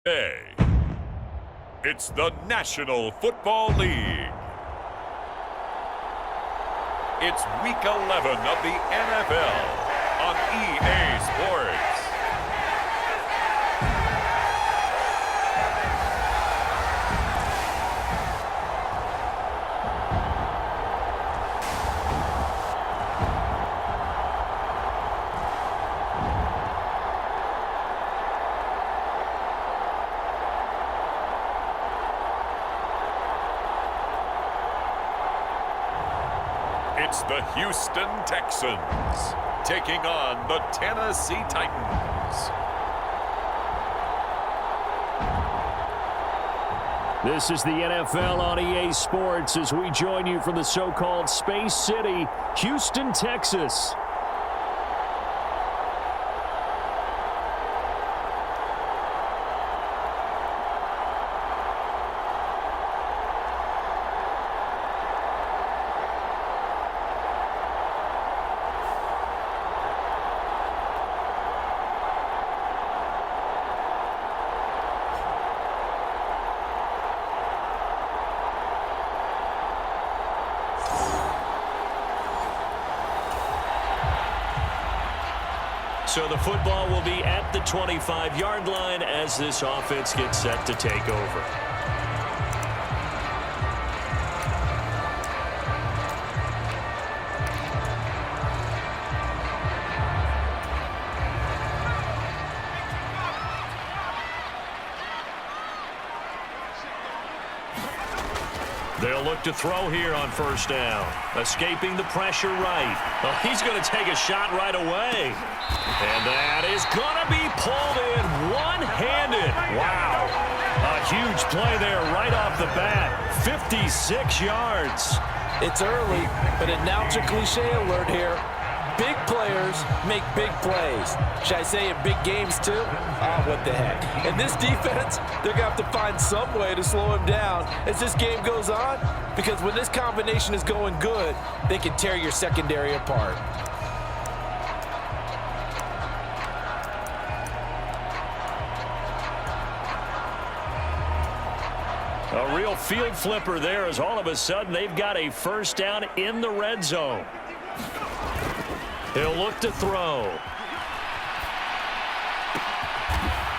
A. It's the National Football League. It's Week 11 of the NFL on EA Sports. It's the Houston Texans taking on the Tennessee Titans. This is the NFL on EA Sports as we join you from the so-called Space City, Houston, Texas. So the football will be at the 25-yard line as this offense gets set to take over. They'll look to throw here on first down. Escaping the pressure right. Oh, he's going to take a shot right away. And that is going to be pulled in one-handed. Wow. A huge play there right off the bat. 56 yards. It's early, but announcer cliche alert here. Big players make big plays. Should I say in big games too? What the heck. And this defense, they're going to have to find some way to slow him down as this game goes on, because when this combination is going good, they can tear your secondary apart. A real field flipper there as all of a sudden they've got a first down in the red zone. He'll look to throw.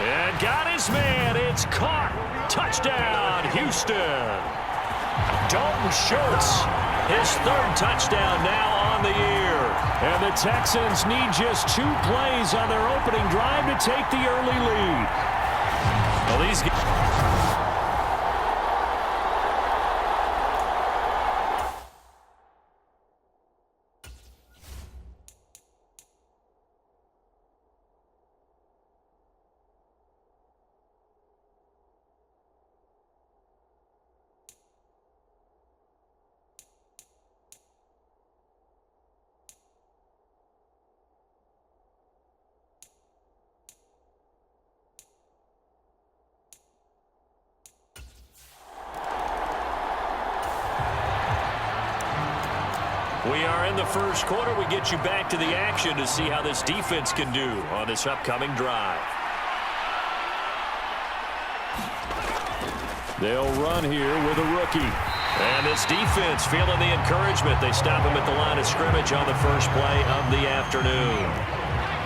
And got his man. It's caught. Touchdown, Houston. Dalton Schultz, his third touchdown now on the year. And the Texans need just 2 plays on their opening drive to take the early lead. Well, these guys... We are in the first quarter. We get you back to the action to see how this defense can do on this upcoming drive. They'll run here with a rookie. And this defense feeling the encouragement. They stop him at the line of scrimmage on the first play of the afternoon.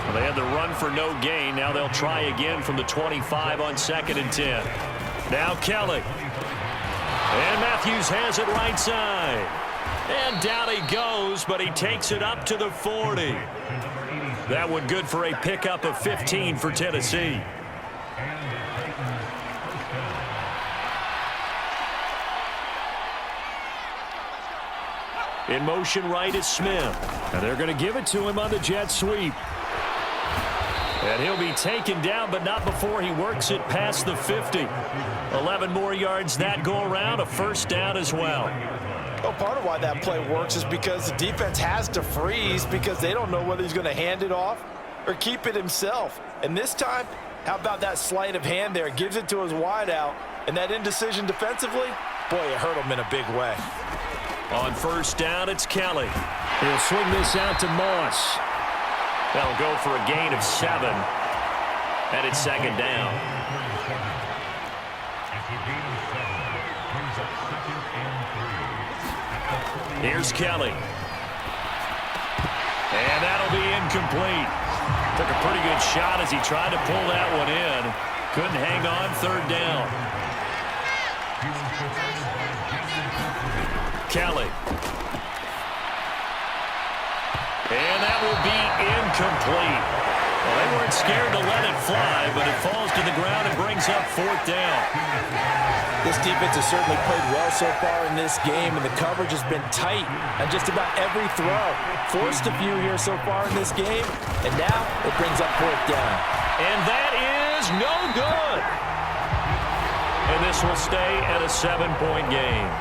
Well, they had the run for no gain. Now they'll try again from the 25 on 2nd and 10. Now Kelly. And Matthews has it right side. And down he goes, but he takes it up to the 40. That one good for a pickup of 15 for Tennessee. In motion right is Smith. And they're going to give it to him on the jet sweep. And he'll be taken down, but not before he works it past the 50. 11 more yards that go around, a first down as well. Well, part of why that play works is because the defense has to freeze because they don't know whether he's going to hand it off or keep it himself. And this time, how about that sleight of hand there? Gives it to his wideout, and that indecision defensively, boy, it hurt him in a big way. On first down, it's Kelly. He'll swing this out to Moss. That'll go for a gain of 7. And it's second down. Here's Kelly. And that'll be incomplete. Took a pretty good shot as he tried to pull that one in. Couldn't hang on, third down. Kelly. And that will be incomplete. Well, they weren't scared to let it fly, but it falls to the ground and brings up fourth down. This defense has certainly played well so far in this game, and the coverage has been tight on just about every throw. Forced a few here so far in this game, and now it brings up fourth down. And that is no good. And this will stay at a 7-point game.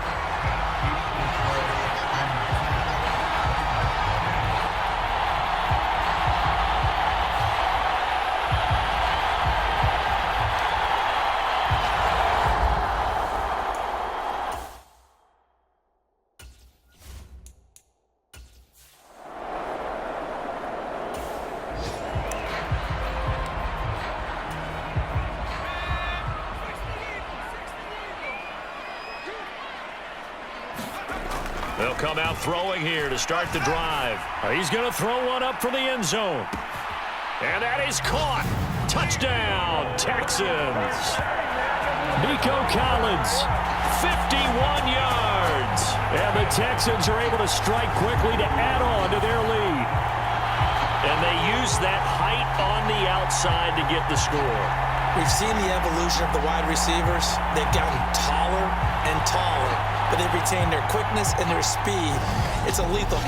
They'll come out throwing here to start the drive. He's going to throw one up for the end zone. And that is caught. Touchdown, Texans. Nico Collins, 51 yards. And the Texans are able to strike quickly to add on to their lead. And they use that height on the outside to get the score. We've seen the evolution of the wide receivers. They've gotten taller and taller, but they've retained their quickness and their speed. It's a lethal.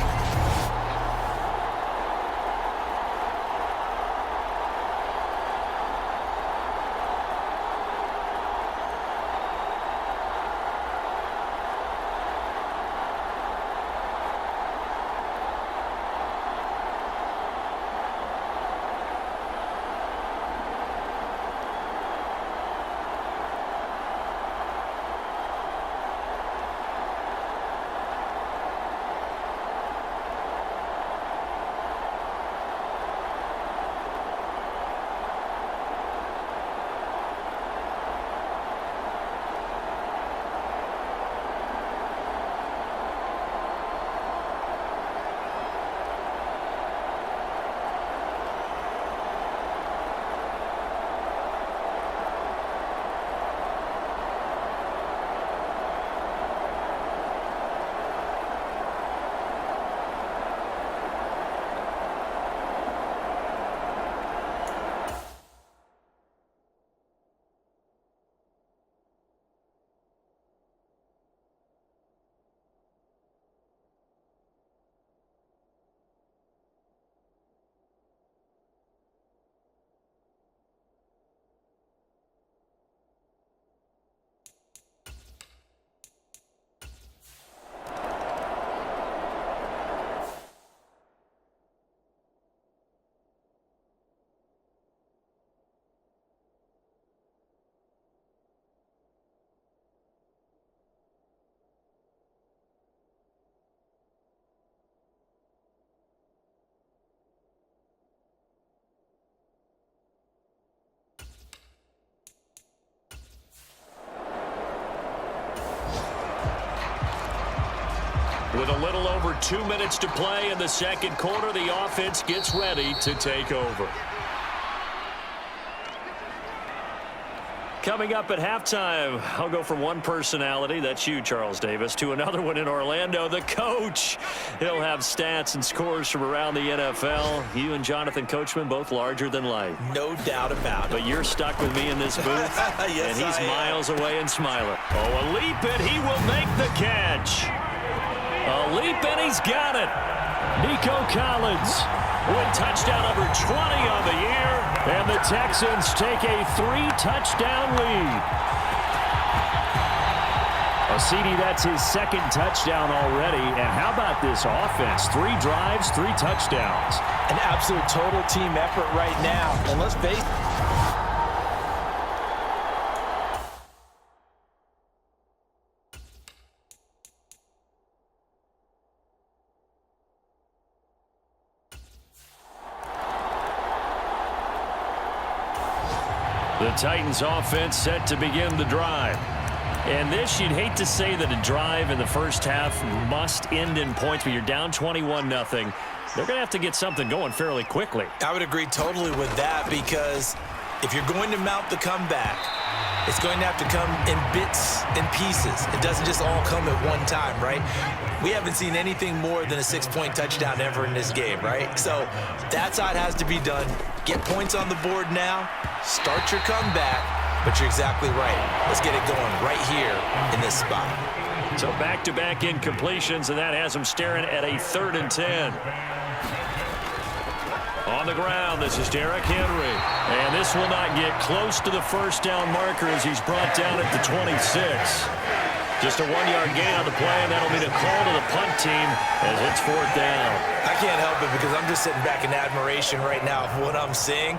With a little over 2 minutes to play in the second quarter, the offense gets ready to take over. Coming up at halftime, I'll go from one personality, that's you, Charles Davis, to another one in Orlando, the coach. He'll have stats and scores from around the NFL. You and Jonathan Coachman, both larger than life. No doubt about it. But you're stuck with me in this booth, Yes, and he's I am. miles away and smiling. Oh, a leap, and he will make the catch. A leap, and he's got it. Nico Collins with touchdown number 20 on the year, and the Texans take a 3-touchdown lead. Well, CD, that's his second touchdown already, and how about this offense? 3 drives, 3 touchdowns. An absolute total team effort right now. And let's face it. The Titans offense set to begin the drive. And this, you'd hate to say that a drive in the first half must end in points, but you're down 21-0. They're going to have to get something going fairly quickly. I would agree totally with that, because if you're going to mount the comeback, it's going to have to come in bits and pieces. It doesn't just all come at one time, right? We haven't seen anything more than a 6-point touchdown ever in this game, right? So that's how it has to be done. Get points on the board now, start your comeback, but you're exactly right. Let's get it going right here in this spot. So back-to-back incompletions, and that has them staring at a 3rd and 10. On the ground, this is Derrick Henry. And this will not get close to the first down marker as he's brought down at the 26. Just a 1-yard gain on the play, and that'll mean a call to the punt team as it's 4th down. I can't help it because I'm just sitting back in admiration right now of what I'm seeing.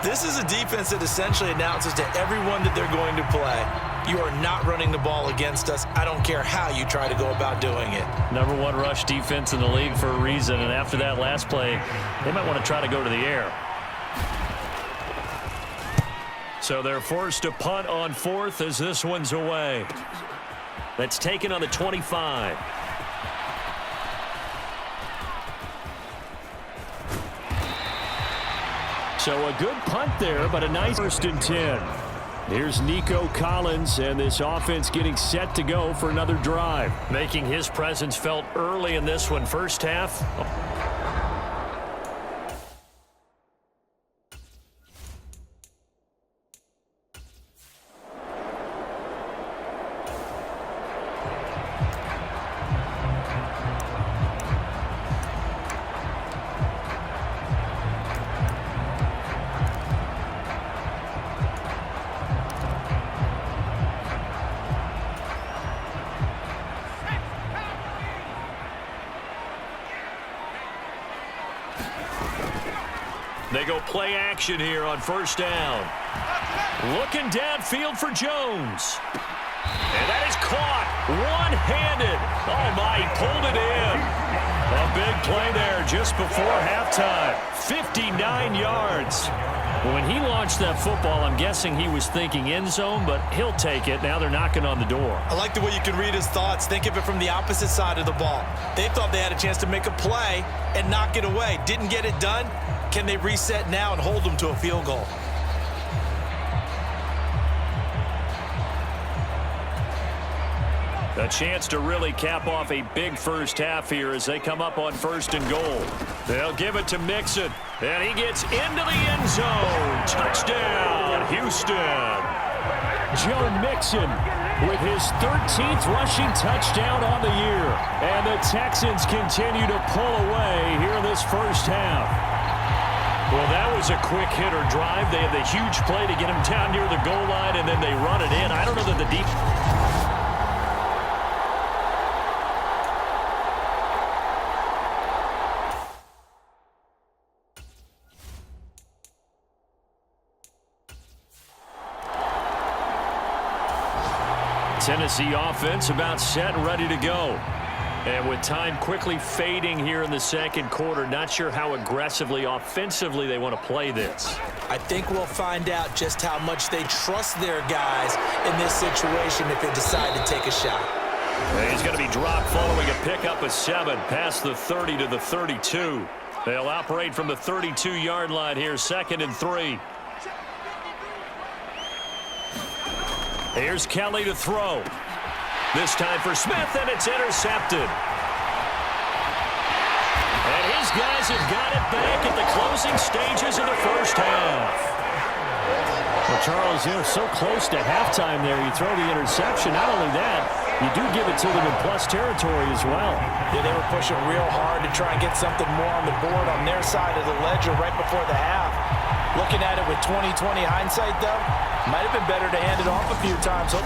This is a defense that essentially announces to everyone that they're going to play, you are not running the ball against us. I don't care how you try to go about doing it. Number 1 rush defense in the league for a reason, and after that last play, they might want to try to go to the air. So they're forced to punt on 4th as this one's away. That's taken on the 25. So a good punt there, but a nice 1st and 10. Here's Nico Collins, and this offense getting set to go for another drive. Making his presence felt early in this one. First half. They go play action here on 1st down. Looking downfield for Jones. And that is caught one-handed. Oh, my, he pulled it in. A big play there just before halftime. 59 yards. When he launched that football, I'm guessing he was thinking end zone, but he'll take it. Now they're knocking on the door. I like the way you can read his thoughts. Think of it from the opposite side of the ball. They thought they had a chance to make a play and knock it away. Didn't get it done. Can they reset now and hold them to a field goal? A chance to really cap off a big first half here as they come up on 1st and goal. They'll give it to Mixon, and he gets into the end zone. Touchdown, Houston. Joe Mixon with his 13th rushing touchdown on the year. And the Texans continue to pull away here in this first half. Well, that was a quick hitter drive. They had the huge play to get him down near the goal line, and then they run it in. I don't know that the deep... Tennessee offense about set and ready to go. And with time quickly fading here in the 2nd quarter, not sure how aggressively, offensively they want to play this. I think we'll find out just how much they trust their guys in this situation if they decide to take a shot. And he's going to be dropped following a pickup of 7 past the 30 to the 32. They'll operate from the 32-yard line here, 2nd and 3. Here's Kelly to throw. This time for Smith, and it's intercepted. And his guys have got it back at the closing stages of the first half. Well, Charles, so close to halftime there. You throw the interception. Not only that, you do give it to them in plus territory as well. Yeah, they were pushing real hard to try and get something more on the board on their side of the ledger right before the half. Looking at it with 20/20 hindsight, though, might have been better to hand it off a few times.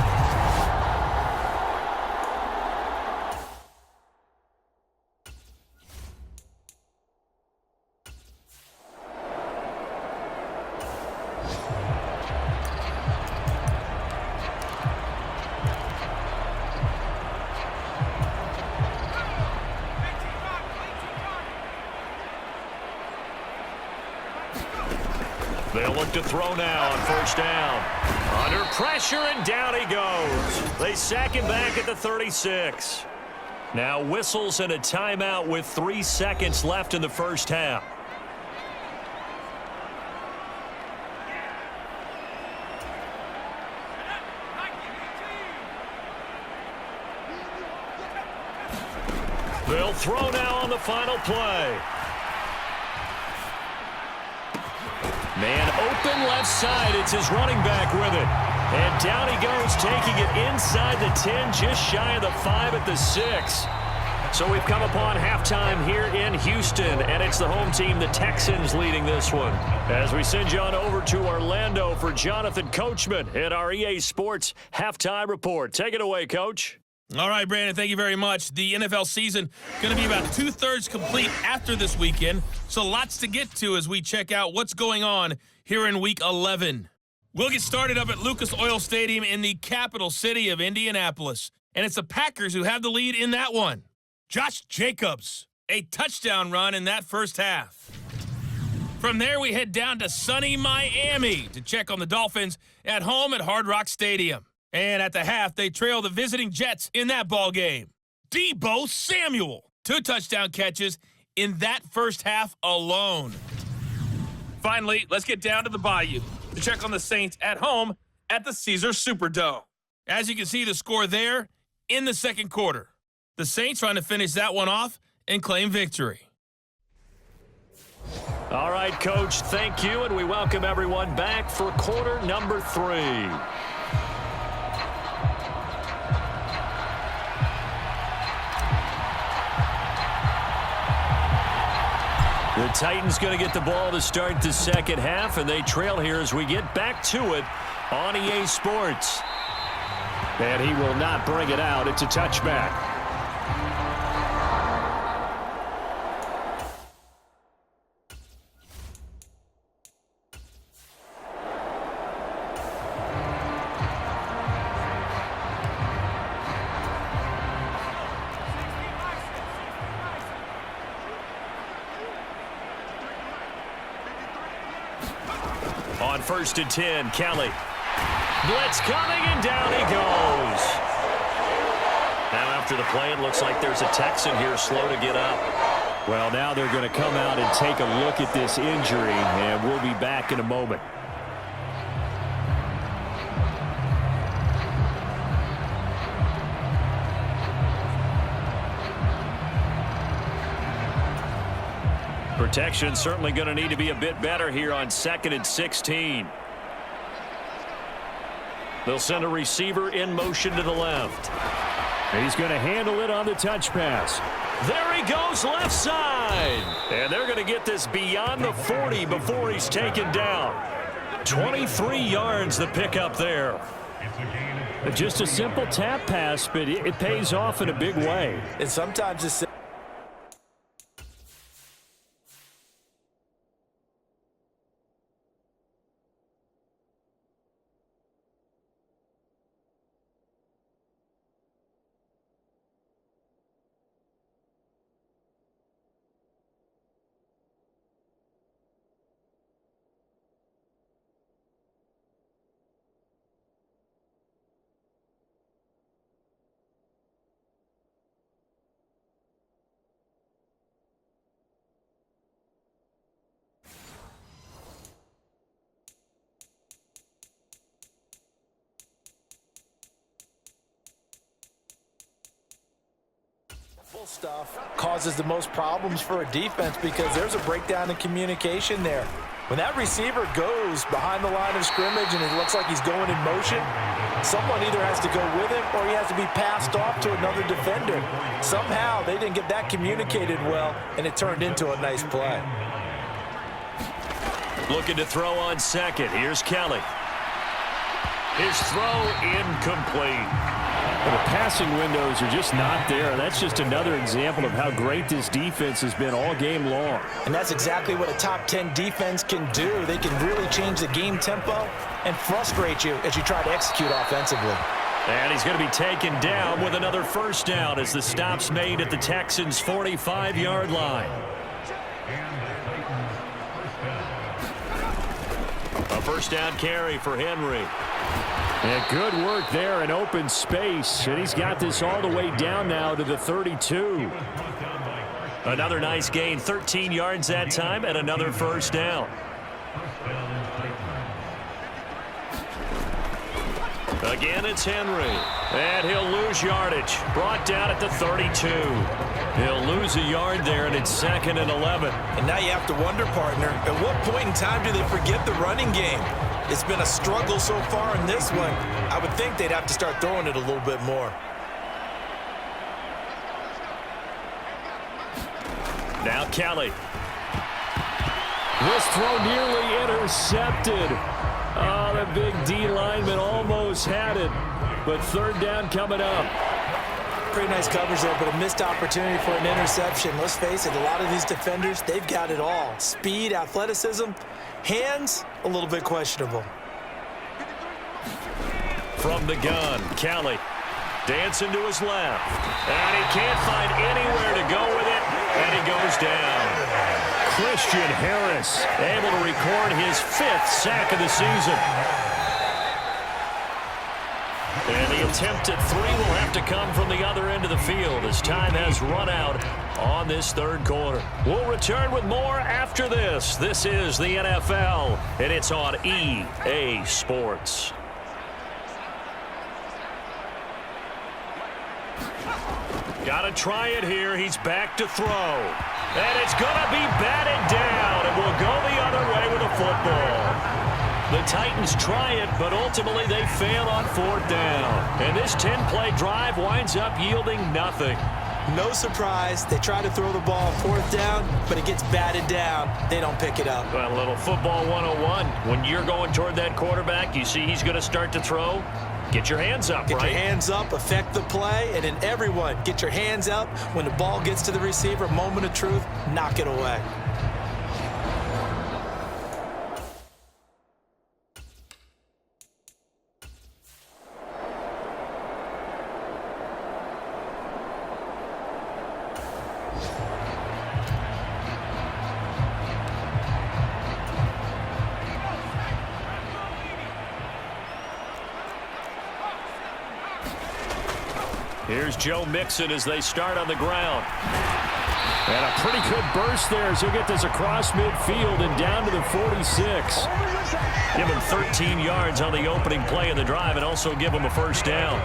They'll look to throw now on first down. Under pressure, and down he goes. They sack him back at the 36. Now whistles and a timeout with 3 seconds left in the first half. They'll throw now on the final play. Man open left side. It's his running back with it. And down he goes, taking it inside the 10, just shy of the 5 at the 6. So we've come upon halftime here in Houston, and it's the home team, the Texans, leading this one. As we send you on over to Orlando for Jonathan Coachman at our EA Sports Halftime Report. Take it away, Coach. All right, Brandon, thank you very much. The NFL season going to be about 2/3 complete after this weekend, so lots to get to as we check out what's going on here in Week 11. We'll get started up at Lucas Oil Stadium in the capital city of Indianapolis, and it's the Packers who have the lead in that one. Josh Jacobs, a touchdown run in that first half. From there, we head down to sunny Miami to check on the Dolphins at home at Hard Rock Stadium. And at the half, they trail the visiting Jets in that ball game. Deebo Samuel, 2 touchdown catches in that first half alone. Finally, let's get down to the Bayou to check on the Saints at home at the Caesars Superdome. As you can see, the score there in the second quarter. The Saints trying to finish that one off and claim victory. All right, Coach, thank you, and we welcome everyone back for quarter number 3. The Titans going to get the ball to start the second half, and they trail here as we get back to it on EA Sports. And he will not bring it out. It's a touchback. On 1st and 10, Kelly. Blitz coming, and down he goes. Now after the play, it looks like there's a Texan here slow to get up. Well, now they're going to come out and take a look at this injury, and we'll be back in a moment. Protection certainly going to need to be a bit better here on 2nd and 16. They'll send a receiver in motion to the left. He's going to handle it on the touch pass. There he goes, left side. And they're going to get this beyond the 40 before he's taken down. 23 yards the pickup there. Just a simple tap pass, but it pays off in a big way. And sometimes it's stuff causes the most problems for a defense because there's a breakdown in communication there. When that receiver goes behind the line of scrimmage and it looks like he's going in motion, someone either has to go with him or he has to be passed off to another defender. Somehow they didn't get that communicated well, and it turned into a nice play. Looking to throw on second. Here's Kelly. His throw incomplete. The passing windows are just not there. That's just another example of how great this defense has been all game long. And that's exactly what a top 10 defense can do. They can really change the game tempo and frustrate you as you try to execute offensively. And he's going to be taken down with another first down as the stop's made at the Texans' 45-yard line. A first down carry for Henry. And good work there in open space. And he's got this all the way down now to the 32. Another nice gain, 13 yards that time, and another first down. Again, it's Henry. And he'll lose yardage. Brought down at the 32. He'll lose a yard there, and it's 2nd and 11. And now you have to wonder, partner, at what point in time do they forget the running game? It's been a struggle so far in this one. I would think they'd have to start throwing it a little bit more. Now Kelly. This throw nearly intercepted. Oh, the big D lineman almost had it. But third down coming up. Pretty nice coverage there, but a missed opportunity for an interception. Let's face it, a lot of these defenders, they've got it all. Speed, athleticism, hands, a little bit questionable. From the gun, Kelly dancing to his left. And he can't find anywhere to go with it, and he goes down. Christian Harris able to record his 5th sack of the season. And the attempt at 3 will have to come from the other end of the field as time has run out on this third quarter. We'll return with more after this. This is the NFL, and it's on EA Sports. Got to try it here. He's back to throw. And it's going to be batted down. And will go the other way with a football. The Titans try it, but ultimately they fail on 4th down. And this 10-play drive winds up yielding nothing. No surprise. They try to throw the ball on 4th down, but it gets batted down. They don't pick it up. Well, a little football 101. When you're going toward that quarterback, you see he's going to start to throw. Get your hands up, Get right? your hands up, affect the play, and then everyone, get your hands up. When the ball gets to the receiver, moment of truth, knock it away. Here's Joe Mixon as they start on the ground. And a pretty good burst there as he'll get this across midfield and down to the 46. Give him 13 yards on the opening play of the drive and also give him a first down.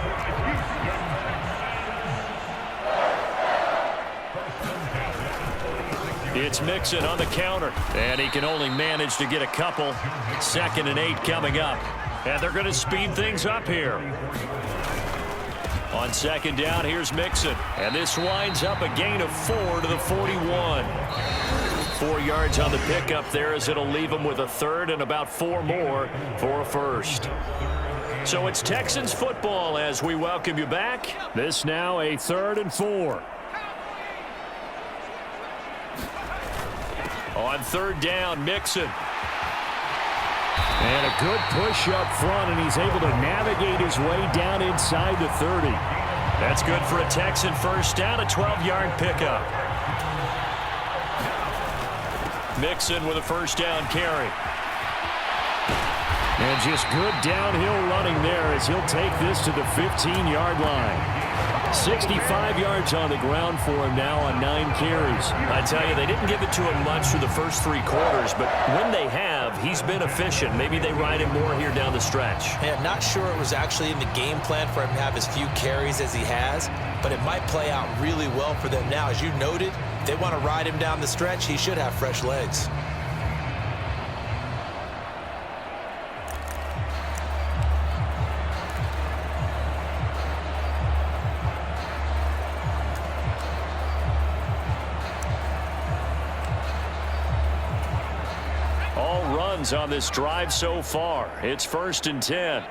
It's Mixon on the counter. And he can only manage to get a couple. 2nd and 8 coming up. And they're going to speed things up here. On 2nd down, here's Mixon. And this winds up a gain of 4 to the 41. 4 yards on the pickup there as it'll leave him with a 3rd and about 4 more for a first. So it's Texans football as we welcome you back. This now a 3rd and 4. On 3rd down, Mixon. And a good push up front, and he's able to navigate his way down inside the 30. That's good for a Texan first down, a 12-yard pickup. Mixon with a first down carry. And just good downhill running there as he'll take this to the 15-yard line. 65 yards on the ground for him now on 9 carries. I tell you, they didn't give it to him much through the first 3 quarters, but when they have, he's been efficient. Maybe they ride him more here down the stretch. Hey, I'm not sure it was actually in the game plan for him to have as few carries as he has, but it might play out really well for them now. As you noted, if they want to ride him down the stretch, he should have fresh legs. On this drive so far. It's 1st and 10.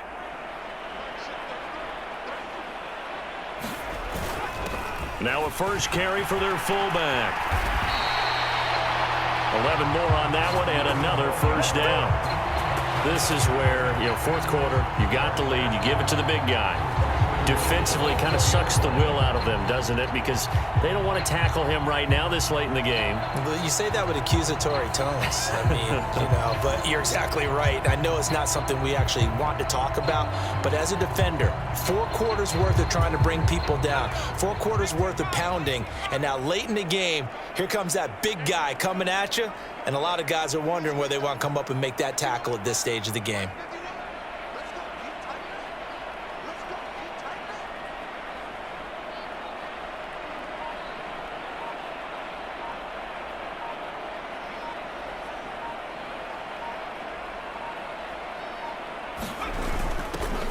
Now a first carry for their fullback. 11 more on that one and another first down. This is where, 4th quarter, you got the lead, you give it to the big guy. defensively kind of sucks the will out of them, doesn't it? Because they don't want to tackle him right now this late in the game. Well, you say that with accusatory tones. I mean, but you're exactly right. I know it's not something we actually want to talk about, but as a defender, 4 quarters worth of trying to bring people down, 4 quarters worth of pounding, and now late in the game, here comes that big guy coming at you, and a lot of guys are wondering where they want to come up and make that tackle at this stage of the game.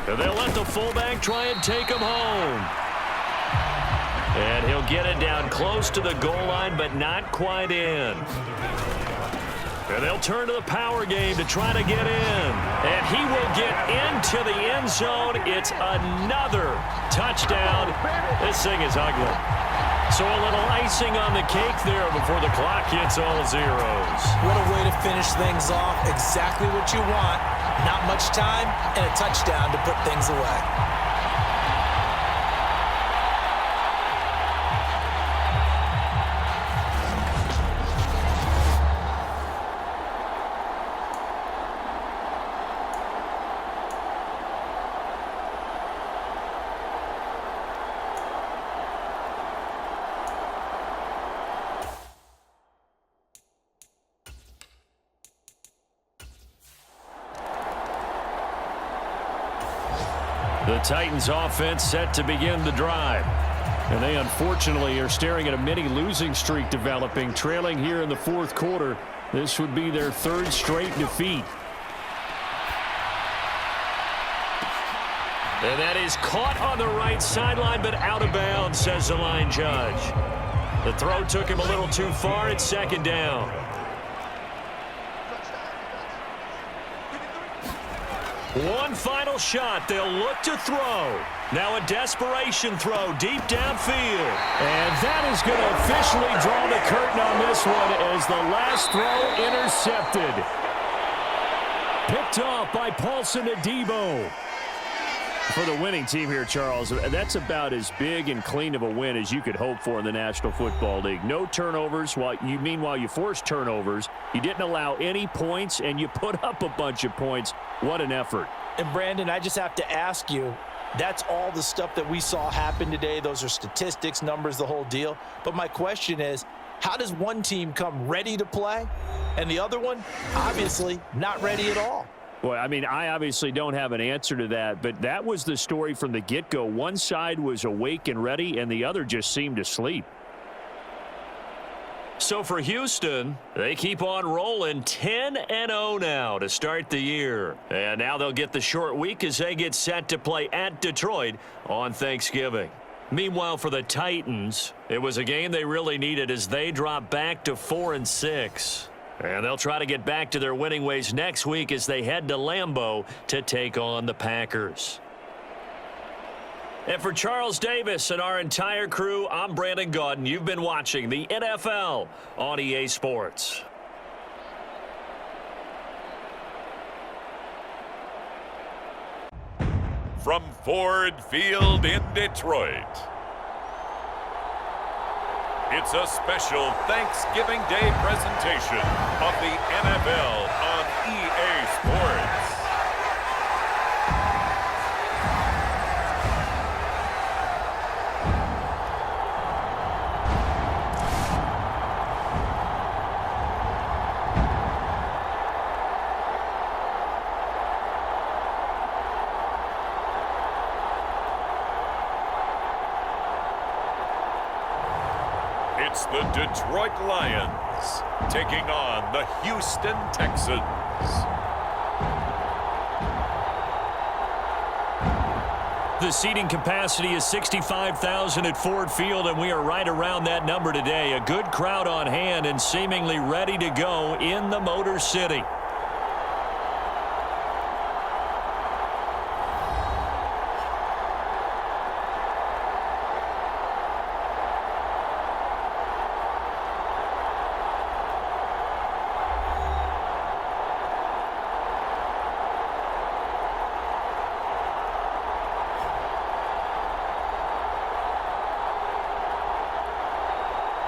And they'll let the fullback try and take him home. And he'll get it down close to the goal line, but not quite in. And they'll turn to the power game to try to get in. And he will get into the end zone. It's another touchdown. This thing is ugly. So a little icing on the cake there before the clock hits all zeros. What a way to finish things off. Exactly what you want. Not much time and a touchdown to put things away. The Titans offense set to begin the drive. And they unfortunately are staring at a mini losing streak developing, trailing here in the 4th quarter. This would be their 3rd straight defeat. And that is caught on the right sideline, but out of bounds, says the line judge. The throw took him a little too far. It's 2nd down. One final shot. They'll look to throw. Now a desperation throw deep downfield. And that is going to officially draw the curtain on this one as the last throw intercepted. Picked off by Paulson Adebo. For the winning team here, Charles, that's about as big and clean of a win as you could hope for in the National Football League. No turnovers. Meanwhile, you forced turnovers. You didn't allow any points, and you put up a bunch of points. What an effort. And, Brandon, I just have to ask you, that's all the stuff that we saw happen today. Those are statistics, numbers, the whole deal. But my question is, how does one team come ready to play, and the other one, obviously, not ready at all? Well, I mean, I obviously don't have an answer to that, but that was the story from the get-go. One side was awake and ready, and the other just seemed asleep. So for Houston, they keep on rolling 10-0 now to start the year. And now they'll get the short week as they get set to play at Detroit on Thanksgiving. Meanwhile, for the Titans, it was a game they really needed as they drop back to 4-6. And they'll try to get back to their winning ways next week as they head to Lambeau to take on the Packers. And for Charles Davis and our entire crew, I'm Brandon Gaudin. You've been watching the NFL on EA Sports. From Ford Field in Detroit, it's a special Thanksgiving Day presentation of the NFL on EA Sports. It's the Detroit Lions taking on the Houston Texans. The seating capacity is 65,000 at Ford Field, and we are right around that number today. A good crowd on hand and seemingly ready to go in the Motor City.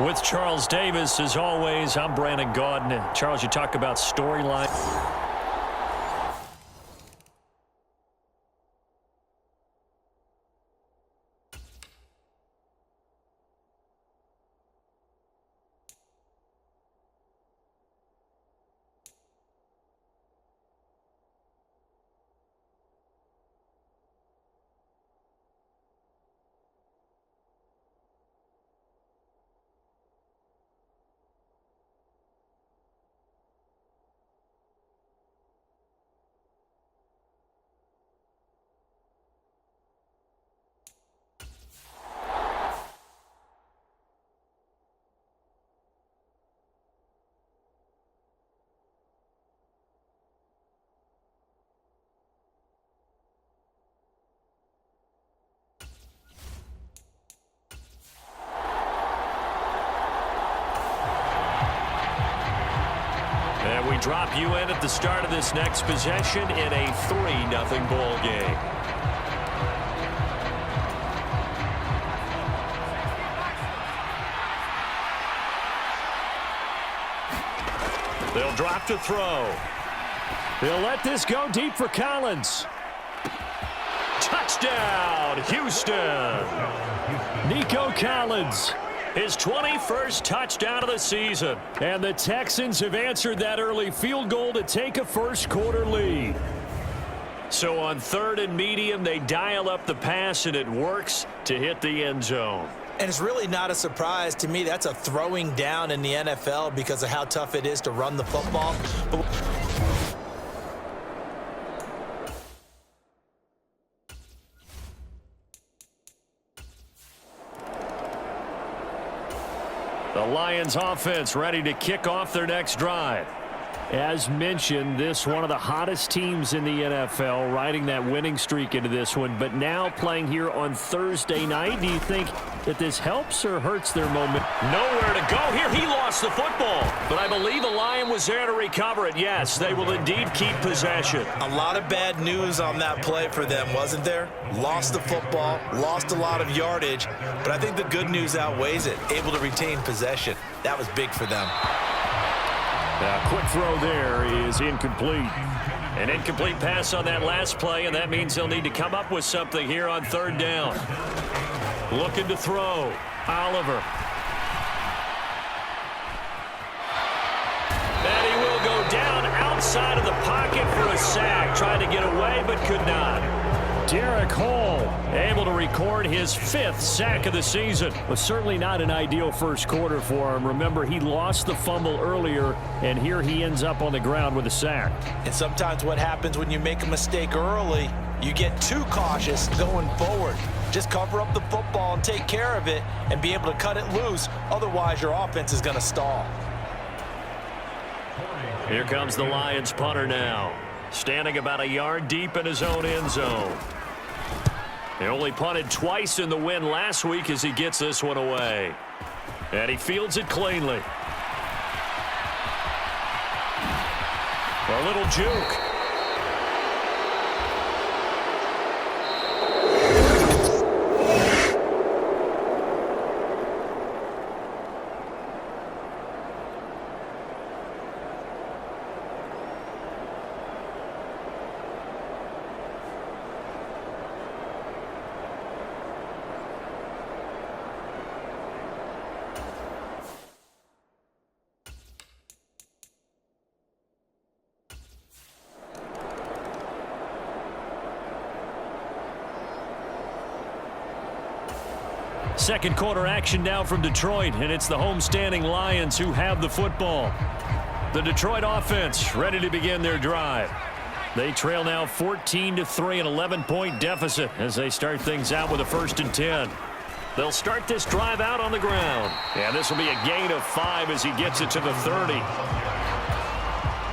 With Charles Davis, as always, I'm Brandon Gaudin. Charles, you talk about storyline. And we drop you in at the start of this next possession in a 3-0 ball game. They'll drop to throw. They'll let this go deep for Collins. Touchdown, Houston. Nico Collins. His 21st touchdown of the season. And the Texans have answered that early field goal to take a first-quarter lead. So on 3rd and medium, they dial up the pass, and it works to hit the end zone. And it's really not a surprise to me. That's a throwing down in the NFL because of how tough it is to run the football. The Lions offense ready to kick off their next drive. As mentioned, this one of the hottest teams in the NFL, riding that winning streak into this one, but now playing here on Thursday night. Do you think that this helps or hurts their momentum? Nowhere to go here. He lost the football, but I believe the Lion was there to recover it. Yes, they will indeed keep possession. A lot of bad news on that play for them, wasn't there? Lost the football, lost a lot of yardage, but I think the good news outweighs it. Able to retain possession. That was big for them. A quick throw there is incomplete. An incomplete pass on that last play, and that means they'll need to come up with something here on 3rd down. Looking to throw. Oliver. And he will go down outside of the pocket for a sack. Trying to get away, but could not. Derek Hall able to record his 5th sack of the season. Was certainly not an ideal first quarter for him. Remember, he lost the fumble earlier, and here he ends up on the ground with a sack. And sometimes what happens when you make a mistake early, you get too cautious going forward. Just cover up the football and take care of it and be able to cut it loose. Otherwise, your offense is going to stall. Here comes the Lions punter now. Standing about a yard deep in his own end zone. He only punted twice in the win last week as he gets this one away. And he fields it cleanly. A little juke. Second quarter action now from Detroit, and it's the homestanding Lions who have the football. The Detroit offense ready to begin their drive. They trail now 14-3, an 11-point deficit as they start things out with a 1st and 10. They'll start this drive out on the ground. And this will be a gain of 5 as he gets it to the 30.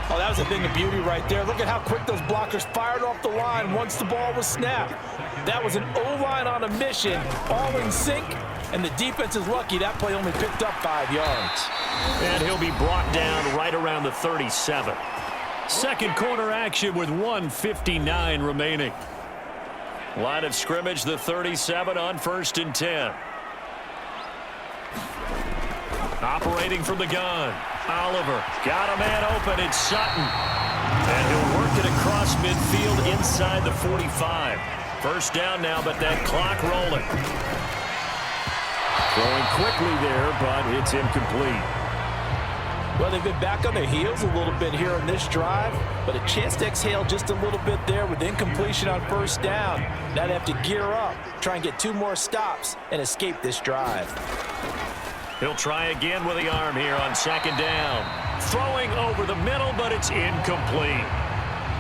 Oh, that was a thing of beauty right there. Look at how quick those blockers fired off the line once the ball was snapped. That was an O-line on a mission, all in sync, and the defense is lucky that play only picked up 5 yards. And he'll be brought down right around the 37. Second quarter action with 1:59 remaining. Line of scrimmage, the 37 on 1st and 10. Operating from the gun. Oliver got a man open. It's Sutton. And he'll work it across midfield inside the 45. First down now, but that clock rolling. Throwing quickly there, but it's incomplete. Well, they've been back on their heels a little bit here on this drive, but a chance to exhale just a little bit there with incompletion on first down. Now they have to gear up, try and get 2 more stops, and escape this drive. He'll try again with the arm here on second down. Throwing over the middle, but it's incomplete.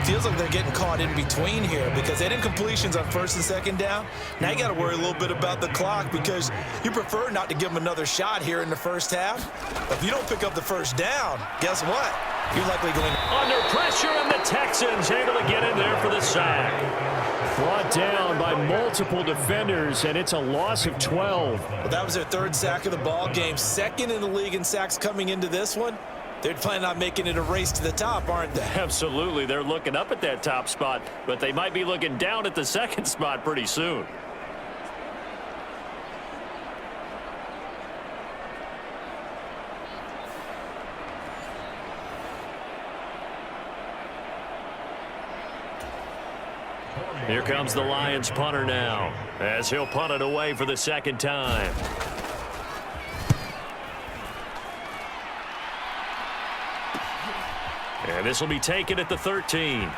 Feels like they're getting caught in between here because they had incompletions on first and second down. Now you got to worry a little bit about the clock because you prefer not to give them another shot here in the first half. If you don't pick up the first down, guess what? You're likely going under pressure, and the Texans able to get in there for the sack. Brought down by multiple defenders, and it's a loss of 12. Well, that was their 3rd sack of the ball game. 2nd in the league in sacks coming into this one. They're planning on making it a race to the top, aren't they? Absolutely. They're looking up at that top spot, but they might be looking down at the 2nd spot pretty soon. Here comes the Lions punter now, as he'll punt it away for the 2nd time. And this will be taken at the 13.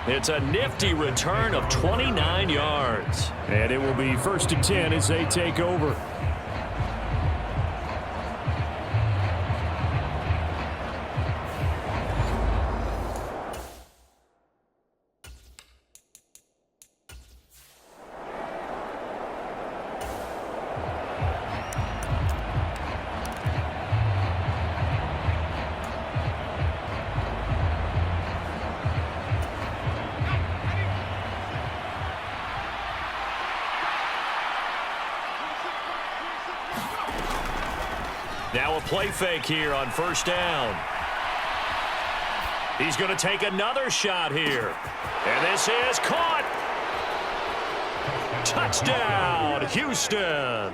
It's a nifty return of 29 yards. And it will be 1st and 10 as they take over. Now a play fake here on first down. He's going to take another shot here. And this is caught. Touchdown, Houston.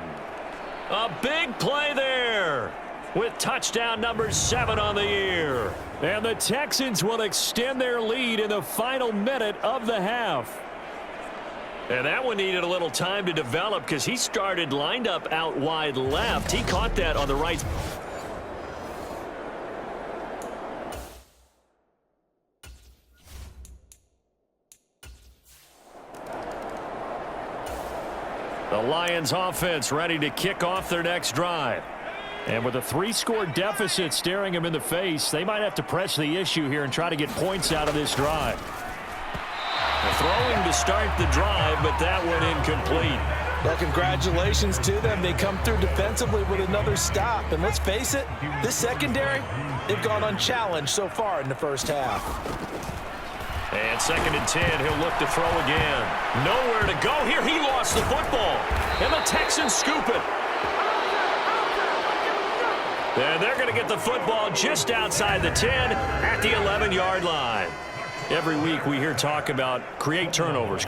A big play there with touchdown number 7 on the year. And the Texans will extend their lead in the final minute of the half. And that one needed a little time to develop because he started lined up out wide left. He caught that on the right. The Lions offense ready to kick off their next drive. And with a 3-score deficit staring them in the face, they might have to press the issue here and try to get points out of this drive. Throwing to start the drive, but that one incomplete. Well, congratulations to them. They come through defensively with another stop. And let's face it, this secondary, they've gone unchallenged so far in the first half. And 2nd and 10, he'll look to throw again. Nowhere to go here. He lost the football. And the Texans scoop it. And they're going to get the football just outside the 10 at the 11-yard line. Every week we hear talk about create turnovers.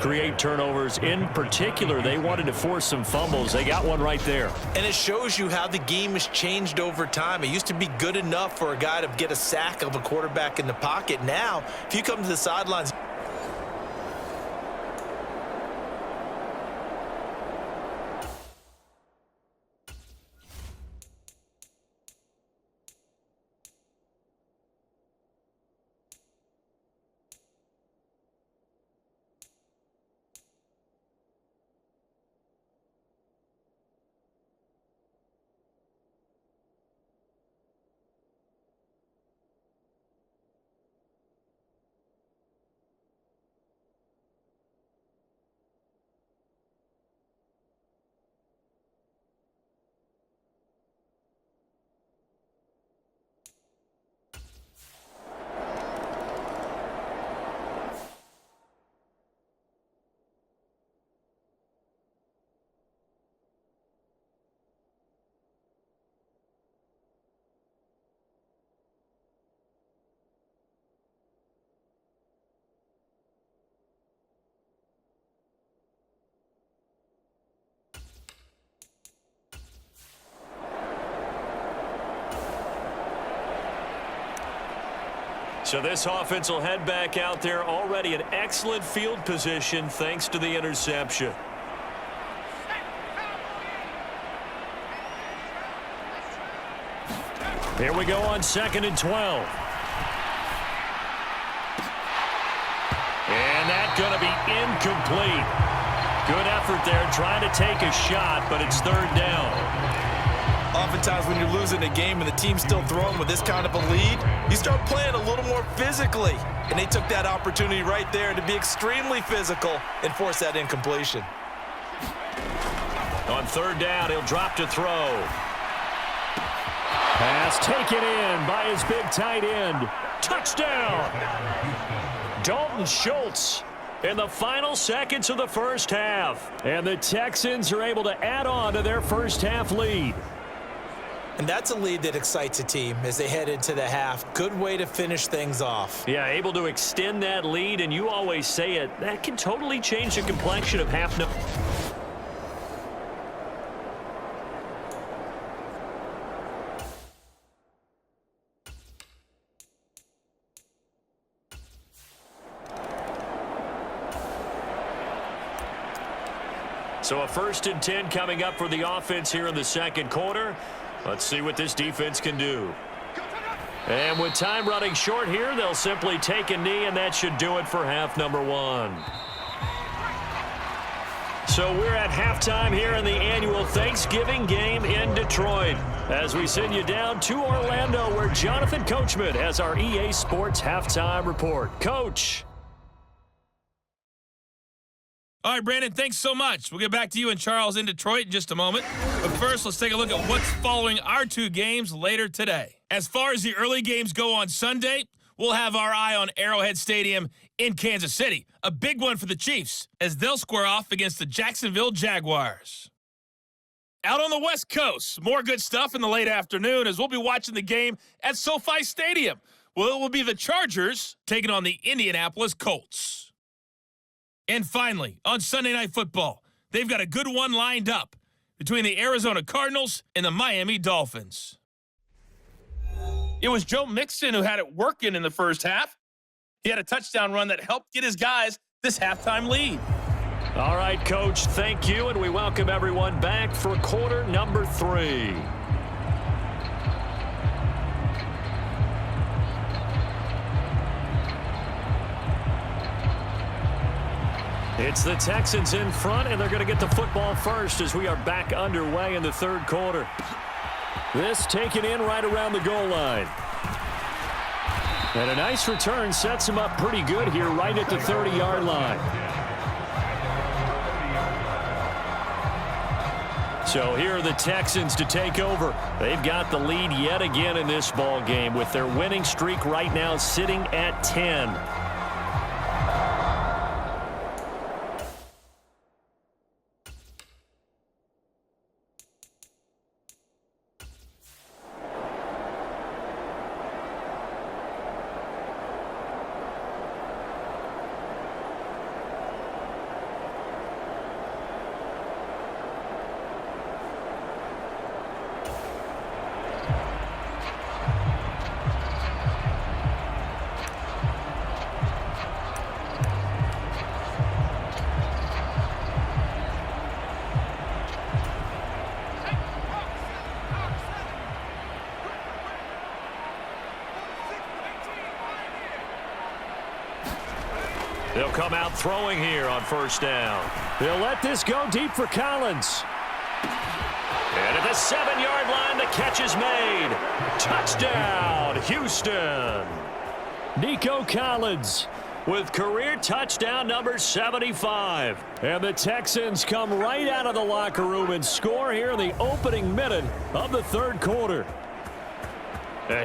In particular, they wanted to force some fumbles. They got one right there. And it shows you how the game has changed over time. It used to be good enough for a guy to get a sack of a quarterback in the pocket. Now, if you come to the sidelines, So this offense will head back out there, already in excellent field position thanks to the interception. Here we go on 2nd and 12. And that's going to be incomplete. Good effort there trying to take a shot, but it's 3rd down. Oftentimes when you're losing a game and the team's still throwing with this kind of a lead, you start playing a little more physically. And they took that opportunity right there to be extremely physical and force that incompletion. On 3rd down, he'll drop to throw. Pass taken in by his big tight end. Touchdown! Dalton Schultz in the final seconds of the first half. And the Texans are able to add on to their first half lead. And that's a lead that excites a team as they head into the half. Good way to finish things off. Yeah, able to extend that lead, and you always say it, that can totally change the complexion of half. So a 1st and 10 coming up for the offense here in the 2nd quarter. Let's see what this defense can do. And with time running short here, they'll simply take a knee, and that should do it for half number 1. So we're at halftime here in the annual Thanksgiving game in Detroit, as we send you down to Orlando, where Jonathan Coachman has our EA Sports halftime report. Coach. All right, Brandon, thanks so much. We'll get back to you and Charles in Detroit in just a moment. But first, let's take a look at what's following our 2 games later today. As far as the early games go on Sunday, we'll have our eye on Arrowhead Stadium in Kansas City. A big one for the Chiefs as they'll square off against the Jacksonville Jaguars. Out on the West Coast, more good stuff in the late afternoon as we'll be watching the game at SoFi Stadium. Well, it will be the Chargers taking on the Indianapolis Colts. And finally, on Sunday Night Football, they've got a good one lined up between the Arizona Cardinals and the Miami Dolphins. It was Joe Mixon who had it working in the first half. He had a touchdown run that helped get his guys this halftime lead. All right, Coach, thank you, and we welcome everyone back for quarter number 3. It's the Texans in front, and they're going to get the football first as we are back underway in the 3rd quarter. This taken in right around the goal line. And a nice return sets him up pretty good here right at the 30-yard line. So here are the Texans to take over. They've got the lead yet again in this ball game with their winning streak right now sitting at 10. They'll come out throwing here on 1st down. They'll let this go deep for Collins. And at the 7-yard line, the catch is made. Touchdown, Houston. Nico Collins with career touchdown number 75. And the Texans come right out of the locker room and score here in the opening minute of the 3rd quarter.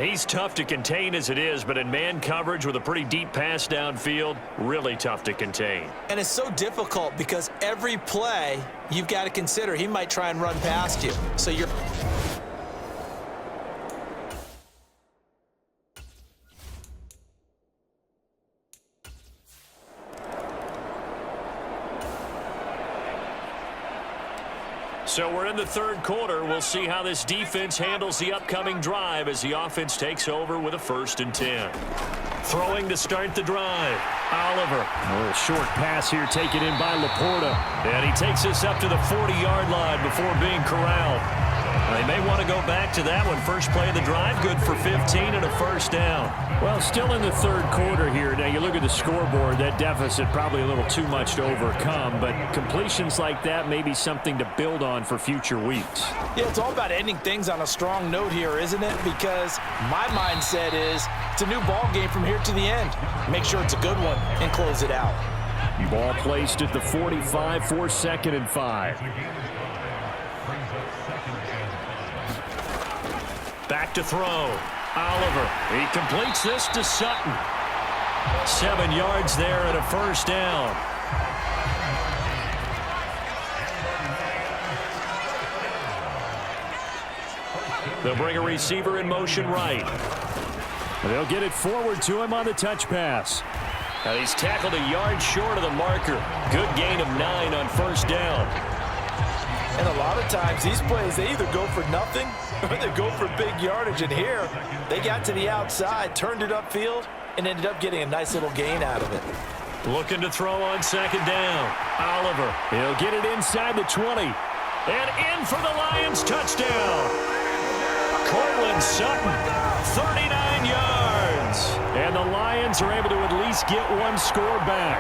He's tough to contain as it is, but in man coverage with a pretty deep pass downfield, really tough to contain. And it's so difficult because every play you've got to consider he might try and run past you. So you're... So we're in the third quarter. We'll see how this defense handles the upcoming drive as the offense takes over with a 1st and 10. Throwing to start the drive. Oliver. A little short pass here taken in by Laporta. And he takes us up to the 40-yard line before being corralled. They may want to go back to that one. First play of the drive, good for 15 and a 1st down. Well, still in the third quarter here. Now, you look at the scoreboard, that deficit probably a little too much to overcome, but completions like that may be something to build on for future weeks. Yeah, it's all about ending things on a strong note here, isn't it? Because my mindset is it's a new ball game from here to the end. Make sure it's a good one and close it out. Ball placed at the 45 for 2nd and 5. Back to throw. Oliver. He completes this to Sutton. 7 yards there and a 1st down. They'll bring a receiver in motion right. They'll get it forward to him on the touch pass. And he's tackled a yard short of the marker. Good gain of 9 on 1st down. And a lot of times these plays, they either go for nothing or they go for big yardage. And here, they got to the outside, turned it upfield, and ended up getting a nice little gain out of it. Looking to throw on 2nd down. Oliver. He'll get it inside the 20. And in for the Lions touchdown. Cortland Sutton, 39 yards. And the Lions are able to at least get one score back.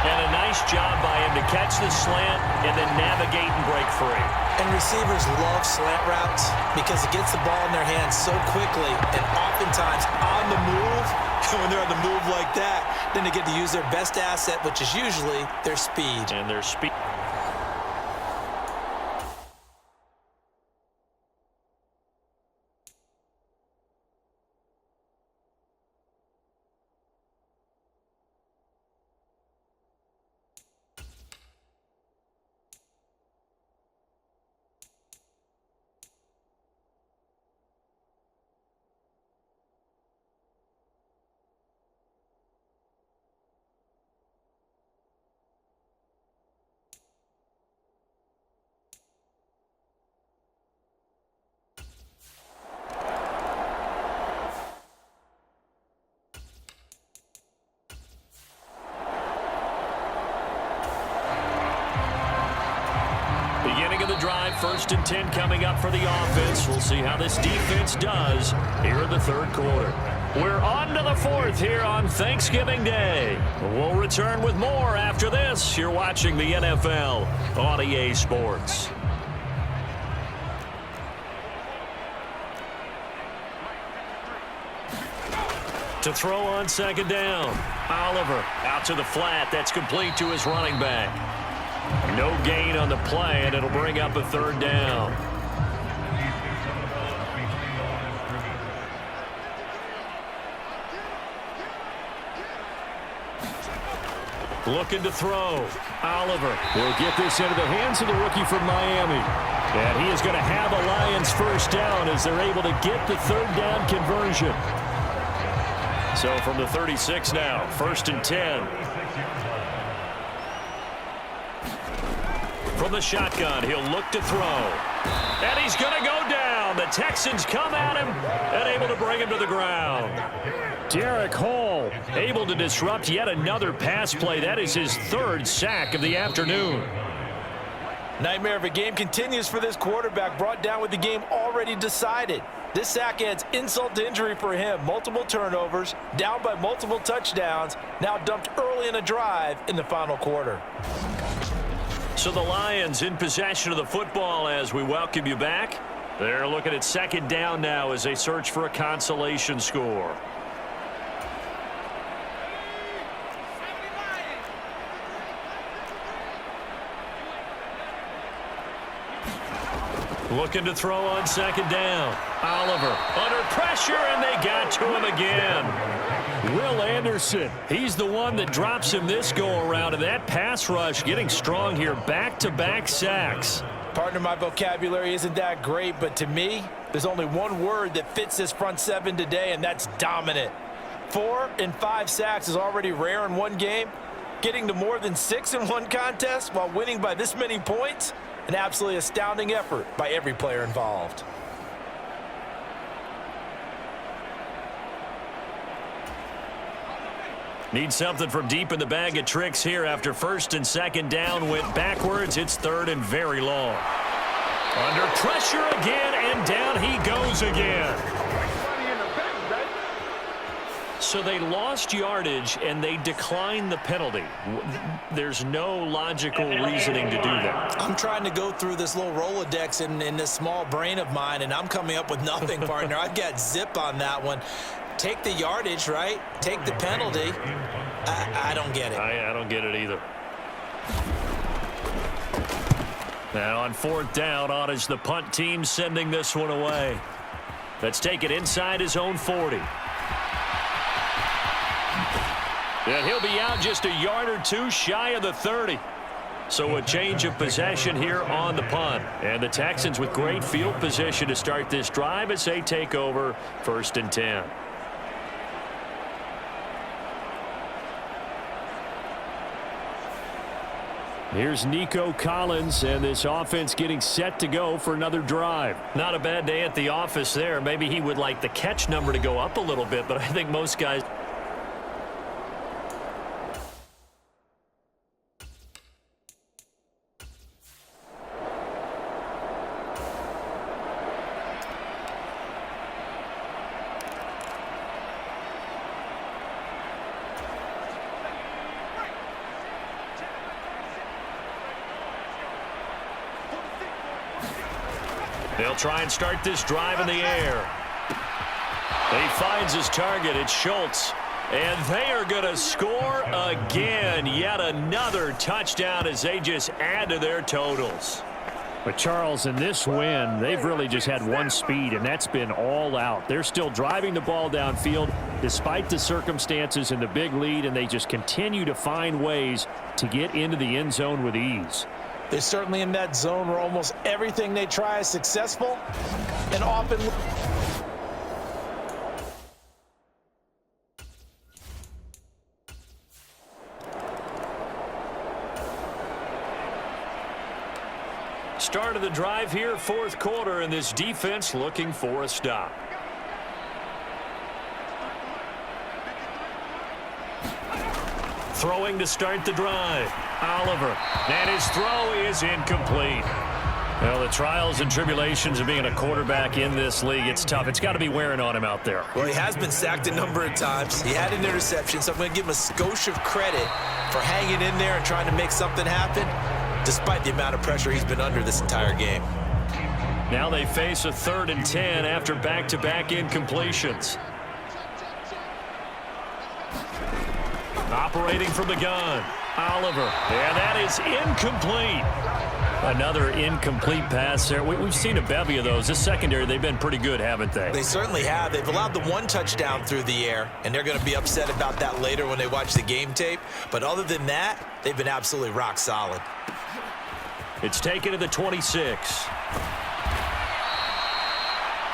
And a nice job by him to catch the slant and then navigate and break free. And receivers love slant routes because it gets the ball in their hands so quickly and oftentimes on the move. And when they're on the move like that, then they get to use their best asset, which is usually their speed. And their speed. Beginning of the drive, 1st and 10 coming up for the offense. We'll see how this defense does here in the third quarter. We're on to the 4th here on Thanksgiving Day. We'll return with more after this. You're watching the NFL on EA Sports. To throw on 2nd down. Oliver out to the flat. That's complete to his running back. No gain on the play, and it'll bring up a 3rd down. Looking to throw. Oliver. He'll get this into the hands of the rookie from Miami. And he is going to have a Lions 1st down as they're able to get the 3rd down conversion. So from the 36 now, 1st and 10. From the shotgun, he'll look to throw. And he's going to go down. The Texans come at him and able to bring him to the ground. Derek Hall able to disrupt yet another pass play. That is his 3rd sack of the afternoon. Nightmare of a game continues for this quarterback, brought down with the game already decided. This sack adds insult to injury for him. Multiple turnovers, down by multiple touchdowns, now dumped early in a drive in the final quarter. So the Lions in possession of the football as we welcome you back. They're looking at 2nd down now as they search for a consolation score. Looking to throw on 2nd down. Oliver under pressure, and they got to him again. Will Anderson, he's the one that drops him this go-around, and that pass rush getting strong here. Back-to-back sacks. Partner, my vocabulary isn't that great, but to me, there's only one word that fits this front 7 today, and that's dominant. 4 and 5 sacks is already rare in one game. Getting to more than 6 in one contest while winning by this many points, An absolutely astounding effort by every player involved. Need something from deep in the bag of tricks here after first and second down went backwards. It's third and very long. Under pressure again, and down he goes again. So they lost yardage, and they declined the penalty. There's no logical reasoning to do that. I'm trying to go through this little Rolodex in this small brain of mine, and I'm coming up with nothing, partner. I've got zip on that one. Take the yardage, right? Take the penalty. I don't get it. I don't get it either. Now on fourth down, on is the punt team sending this one away. Let's take it inside his own 40. And he'll be out just a yard or two shy of the 30. So a change of possession here on the punt. And the Texans with great field position to start this drive as they take over first and 10. Here's Nico Collins, and this offense getting set to go for another drive. Not a bad day at the office there. Maybe he would like the catch number to go up a little bit, but I think most guys... They'll try and start this drive in the air. He finds his target. It's Schultz. And they are going to score again. Yet another touchdown as they just add to their totals. But, Charles, in this win, they've really just had one speed, and that's been all out. They're still driving the ball downfield despite the circumstances and the big lead, and they just continue to find ways to get into the end zone with ease. They're certainly in that zone where almost everything they try is successful and often... Start of the drive here, fourth quarter, and this defense looking for a stop. Throwing to start the drive. Oliver. And his throw is incomplete. Well, the trials and tribulations of being a quarterback in this league, it's tough. It's got to be wearing on him out there. Well, he has been sacked a number of times. He had an interception, so I'm going to give him a skosh of credit for hanging in there and trying to make something happen, despite the amount of pressure he's been under this entire game. Now they face a 3rd and 10 after back-to-back incompletions. Operating from the gun, Oliver. And that is incomplete. Another incomplete pass there. We've seen a bevy of those. This secondary, they've been pretty good, haven't they? They certainly have. They've allowed the one touchdown through the air, and they're going to be upset about that later when they watch the game tape. But other than that, they've been absolutely rock solid. It's taken to the 26.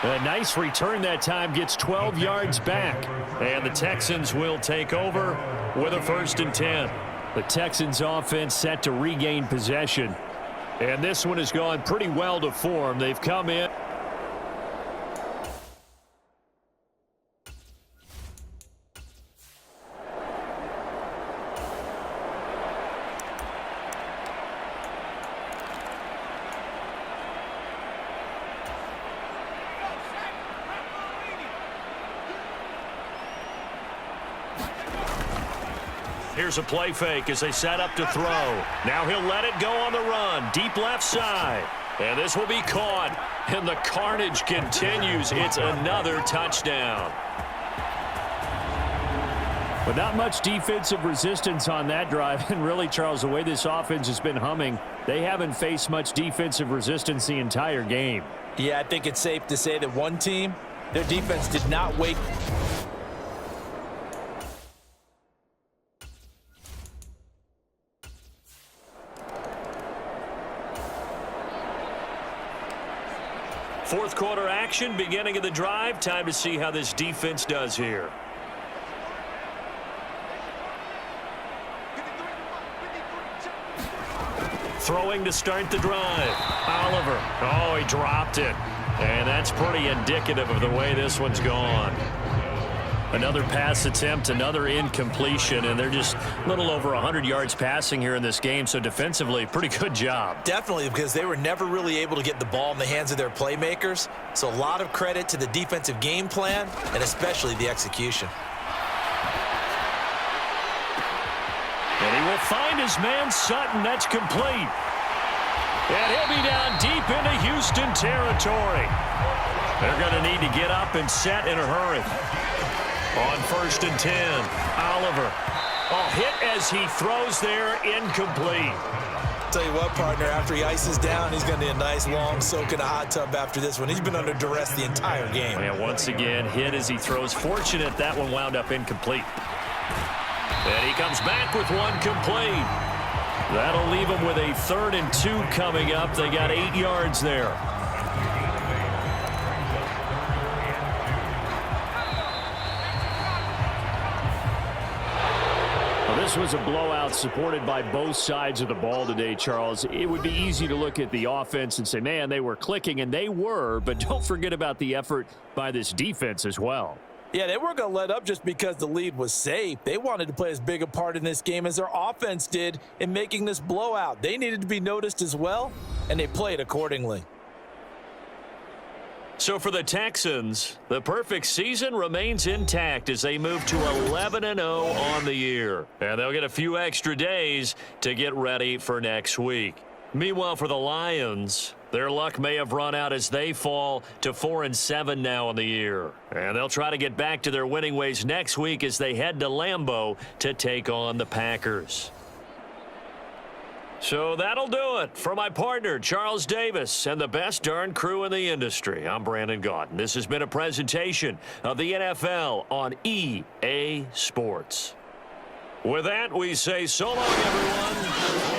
A nice return that time, gets 12 yards back. And the Texans will take over with a 1st and 10. The Texans offense set to regain possession. And this one has gone pretty well to form. They've come in. Here's a play fake as they set up to throw. Now he'll let it go on the run. Deep left side. And this will be caught. And the carnage continues. It's another touchdown. But not much defensive resistance on that drive. And really, Charles, the way this offense has been humming, they haven't faced much defensive resistance the entire game. Yeah, I think it's safe to say that one team, their defense did not wait. Fourth quarter action, beginning of the drive. Time to see how this defense does here. Throwing to start the drive. Oliver. Oh, he dropped it. And that's pretty indicative of the way this one's gone. Another pass attempt, another incompletion, and they're just a little over 100 yards passing here in this game, so defensively, pretty good job. Definitely, because they were never really able to get the ball in the hands of their playmakers, so a lot of credit to the defensive game plan and especially the execution. And he will find his man Sutton. That's complete. And he'll be down deep into Houston territory. They're going to need to get up and set in a hurry. On 1st and 10, Oliver. Oh, hit as he throws there, incomplete. Tell you what, partner, after he ices down, he's going to need a nice long soak in a hot tub after this one. He's been under duress the entire game. And once again, hit as he throws. Fortunate that one wound up incomplete. And he comes back with one complete. That'll leave him with a 3rd and 2 coming up. They got 8 yards there. This was a blowout supported by both sides of the ball today, Charles. It would be easy to look at the offense and say, man, they were clicking, and they were, but don't forget about the effort by this defense as well. Yeah, they weren't going to let up just because the lead was safe. They wanted to play as big a part in this game as their offense did in making this blowout. They needed to be noticed as well, and they played accordingly. So for the Texans, the perfect season remains intact as they move to 11-0 on the year. And they'll get a few extra days to get ready for next week. Meanwhile, for the Lions, their luck may have run out as they fall to 4-7 now on the year. And they'll try to get back to their winning ways next week as they head to Lambeau to take on the Packers. So that'll do it for my partner, Charles Davis, and the best darn crew in the industry. I'm Brandon Gaudin. This has been a presentation of the NFL on EA Sports. With that, we say so long, everyone.